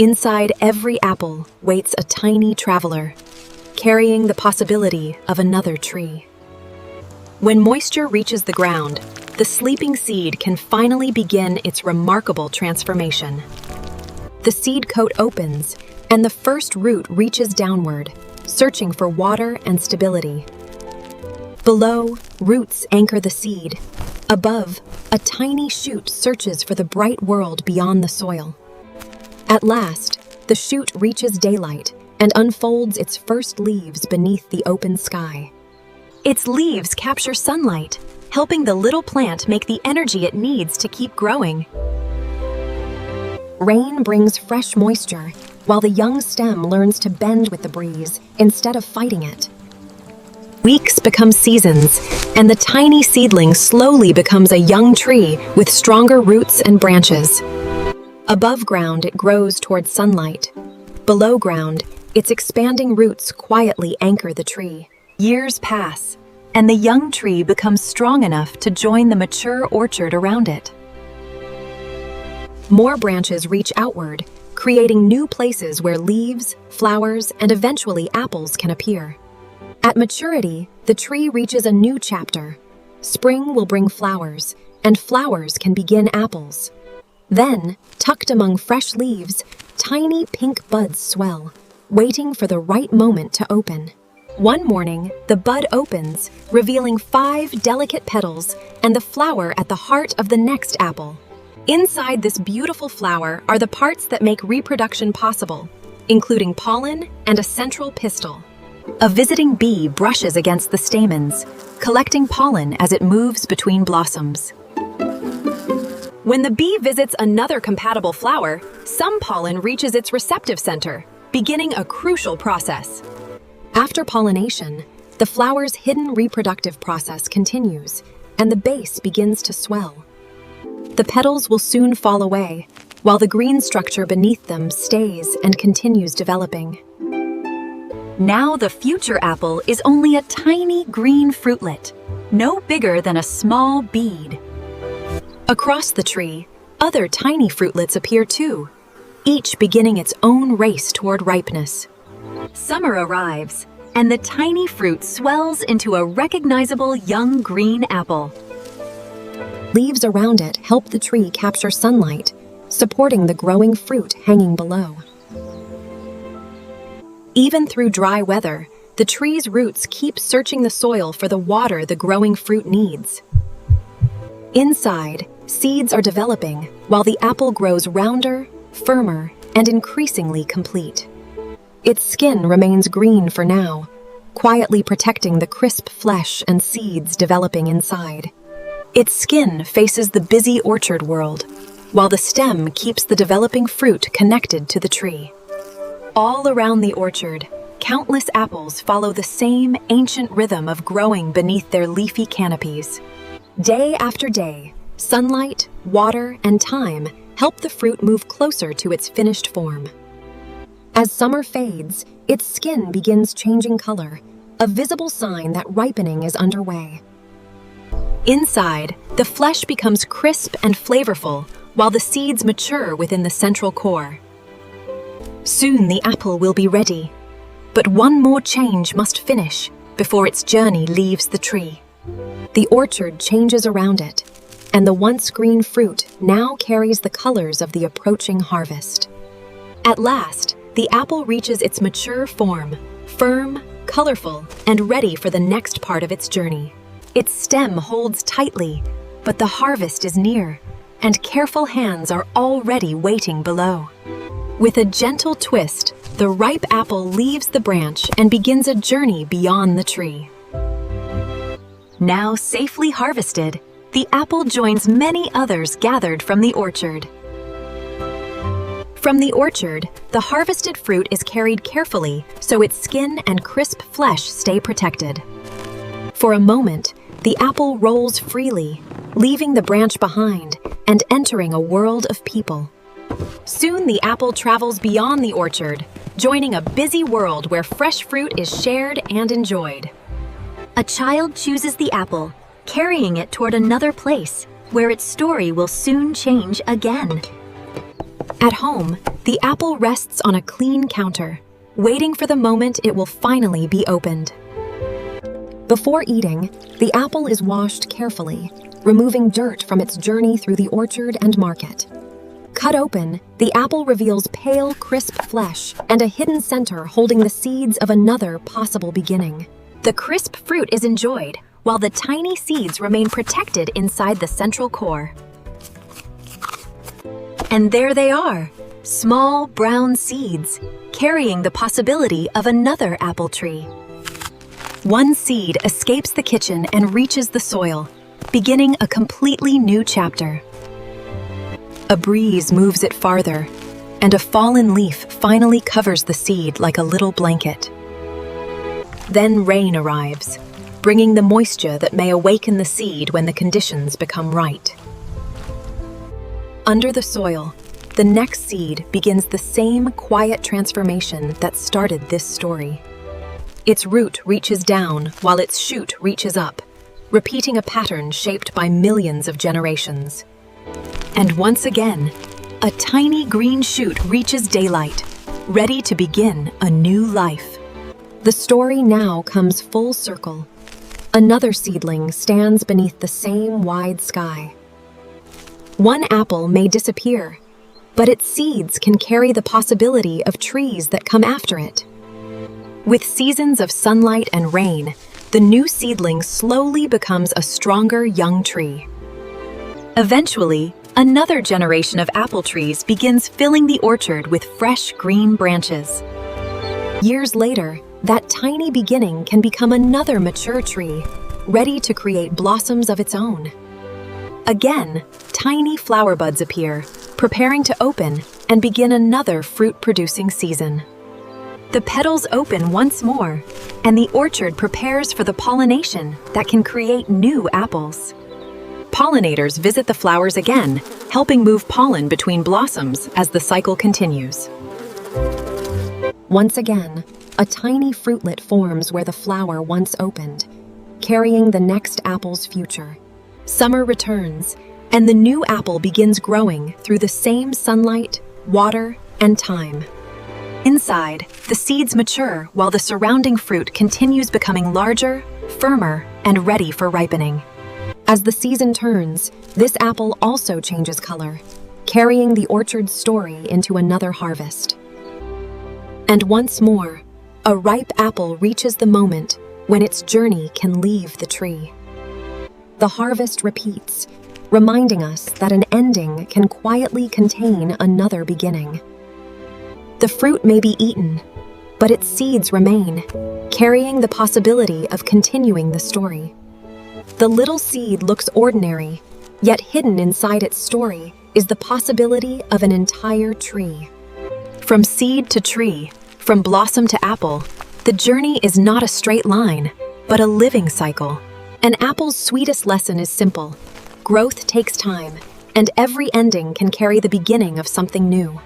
Inside every apple waits a tiny traveler, carrying the possibility of another tree. When moisture reaches the ground, the sleeping seed can finally begin its remarkable transformation. The seed coat opens, and the first root reaches downward, searching for water and stability. Below, roots anchor the seed. Above, a tiny shoot searches for the bright world beyond the soil. At last, the shoot reaches daylight and unfolds its first leaves beneath the open sky. Its leaves capture sunlight, helping the little plant make the energy it needs to keep growing. Rain brings fresh moisture, while the young stem learns to bend with the breeze instead of fighting it. Weeks become seasons, and the tiny seedling slowly becomes a young tree with stronger roots and branches. Above ground, it grows towards sunlight. Below ground, its expanding roots quietly anchor the tree. Years pass, and the young tree becomes strong enough to join the mature orchard around it. More branches reach outward, creating new places where leaves, flowers, and eventually apples can appear. At maturity, the tree reaches a new chapter. Spring will bring flowers, and flowers can begin apples. Then, tucked among fresh leaves, tiny pink buds swell, waiting for the right moment to open. One morning, the bud opens, revealing 5 delicate petals and the flower at the heart of the next apple. Inside this beautiful flower are the parts that make reproduction possible, including pollen and a central pistil. A visiting bee brushes against the stamens, collecting pollen as it moves between blossoms. When the bee visits another compatible flower, some pollen reaches its receptive center, beginning a crucial process. After pollination, the flower's hidden reproductive process continues, and the base begins to swell. The petals will soon fall away, while the green structure beneath them stays and continues developing. Now the future apple is only a tiny green fruitlet, no bigger than a small bead. Across the tree, other tiny fruitlets appear too, each beginning its own race toward ripeness. Summer arrives, and the tiny fruit swells into a recognizable young green apple. Leaves around it help the tree capture sunlight, supporting the growing fruit hanging below. Even through dry weather, the tree's roots keep searching the soil for the water the growing fruit needs. Inside, seeds are developing, while the apple grows rounder, firmer, and increasingly complete. Its skin remains green for now, quietly protecting the crisp flesh and seeds developing inside. Its skin faces the busy orchard world, while the stem keeps the developing fruit connected to the tree. All around the orchard, countless apples follow the same ancient rhythm of growing beneath their leafy canopies. Day after day, sunlight, water, and time help the fruit move closer to its finished form. As summer fades, its skin begins changing color, a visible sign that ripening is underway. Inside, the flesh becomes crisp and flavorful, while the seeds mature within the central core. Soon the apple will be ready, but one more change must finish before its journey leaves the tree. The orchard changes around it, and the once green fruit now carries the colors of the approaching harvest. At last, the apple reaches its mature form, firm, colorful, and ready for the next part of its journey. Its stem holds tightly, but the harvest is near, and careful hands are already waiting below. With a gentle twist, the ripe apple leaves the branch and begins a journey beyond the tree. Now safely harvested, the apple joins many others gathered from the orchard. From the orchard, the harvested fruit is carried carefully so its skin and crisp flesh stay protected. For a moment, the apple rolls freely, leaving the branch behind and entering a world of people. Soon the apple travels beyond the orchard, joining a busy world where fresh fruit is shared and enjoyed. A child chooses the apple, carrying it toward another place, where its story will soon change again. At home, the apple rests on a clean counter, waiting for the moment it will finally be opened. Before eating, the apple is washed carefully, removing dirt from its journey through the orchard and market. Cut open, the apple reveals pale, crisp flesh and a hidden center holding the seeds of another possible beginning. The crisp fruit is enjoyed, while the tiny seeds remain protected inside the central core. And there they are, small brown seeds, carrying the possibility of another apple tree. One seed escapes the kitchen and reaches the soil, beginning a completely new chapter. A breeze moves it farther, and a fallen leaf finally covers the seed like a little blanket. Then rain arrives, bringing the moisture that may awaken the seed when the conditions become right. Under the soil, the next seed begins the same quiet transformation that started this story. Its root reaches down while its shoot reaches up, repeating a pattern shaped by millions of generations. And once again, a tiny green shoot reaches daylight, ready to begin a new life. The story now comes full circle. Another seedling stands beneath the same wide sky. One apple may disappear, but its seeds can carry the possibility of trees that come after it. With seasons of sunlight and rain, the new seedling slowly becomes a stronger young tree. Eventually, another generation of apple trees begins filling the orchard with fresh green branches. Years later, that tiny beginning can become another mature tree, ready to create blossoms of its own. Again, tiny flower buds appear, preparing to open and begin another fruit-producing season. The petals open once more, and the orchard prepares for the pollination that can create new apples. Pollinators visit the flowers again, helping move pollen between blossoms as the cycle continues. Once again, a tiny fruitlet forms where the flower once opened, carrying the next apple's future. Summer returns, and the new apple begins growing through the same sunlight, water, and time. Inside, the seeds mature while the surrounding fruit continues becoming larger, firmer, and ready for ripening. As the season turns, this apple also changes color, carrying the orchard's story into another harvest. And once more, a ripe apple reaches the moment when its journey can leave the tree. The harvest repeats, reminding us that an ending can quietly contain another beginning. The fruit may be eaten, but its seeds remain, carrying the possibility of continuing the story. The little seed looks ordinary, yet hidden inside its story is the possibility of an entire tree. From seed to tree, from blossom to apple, the journey is not a straight line, but a living cycle. An apple's sweetest lesson is simple. Growth takes time, and every ending can carry the beginning of something new.